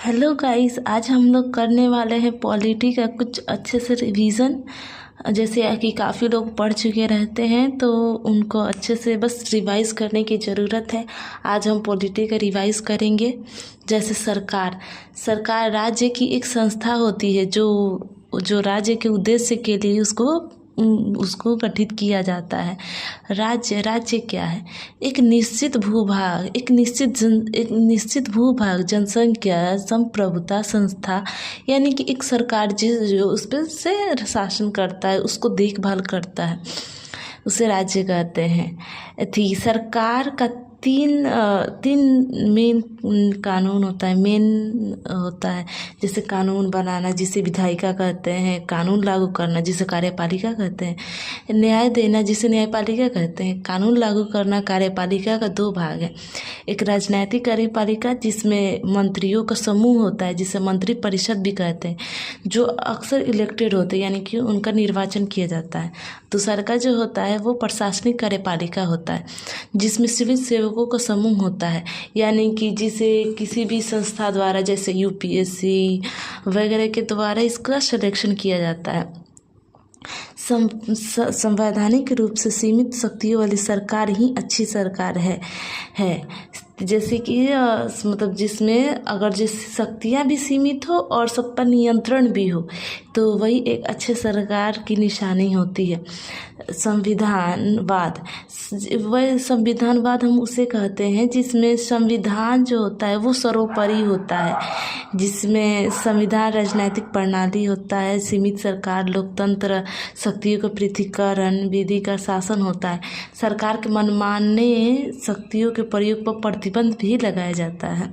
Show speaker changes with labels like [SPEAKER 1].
[SPEAKER 1] Hello guys, आज हम लोग करने वाले हैं पॉलिटी का कुछ अच्छे से रिवीजन। जैसे कि काफ़ी लोग पढ़ चुके रहते हैं तो उनको अच्छे से बस रिवाइज करने की ज़रूरत है। आज हम पॉलिटी का रिवाइज करेंगे। जैसे सरकार राज्य की एक संस्था होती है जो राज्य के उद्देश्य के लिए उसको गठित किया जाता है। राज्य क्या है? एक निश्चित भूभाग, एक निश्चित भूभाग, जनसंख्या, संप्रभुता संस्था, यानी कि एक सरकार जो उस पर से शासन करता है, उसको देखभाल करता है, उसे राज्य कहते हैं। सरकार का तीन मेन कानून होता है, जैसे कानून बनाना जिसे विधायिका कहते हैं, कानून लागू करना जिसे कार्यपालिका कहते हैं, न्याय देना जिसे न्यायपालिका कहते हैं। कानून लागू करना कार्यपालिका का दो भाग है। एक राजनैतिक कार्यपालिका जिसमें मंत्रियों का समूह होता है, जिसे मंत्री परिषद भी कहते हैं, जो अक्सर इलेक्टेड होते हैं, यानी कि उनका निर्वाचन किया जाता है। दूसरा का जो होता है वो प्रशासनिक कार्यपालिका होता है, जिसमें सिविल सेवकों का समूह होता है, यानी कि जिसे किसी भी संस्था द्वारा, जैसे यूपीएससी वगैरह के द्वारा इसका सिलेक्शन किया जाता है। संवैधानिक रूप से सीमित शक्तियों वाली सरकार ही अच्छी सरकार है। जैसे कि मतलब जिसमें अगर जैसे शक्तियाँ भी सीमित हो और सब पर नियंत्रण भी हो, तो वही एक अच्छे सरकार की निशानी होती है। संविधानवाद हम उसे कहते हैं जिसमें संविधान जो होता है वो सर्वोपरि होता है, जिसमें संविधान राजनीतिक प्रणाली होता है, सीमित सरकार, लोकतंत्र, शक्तियों का पृथक्करण, विधि का शासन होता है। सरकार के मनमाने शक्तियों के प्रयोग पर प्रतिबंध भी लगाया जाता है।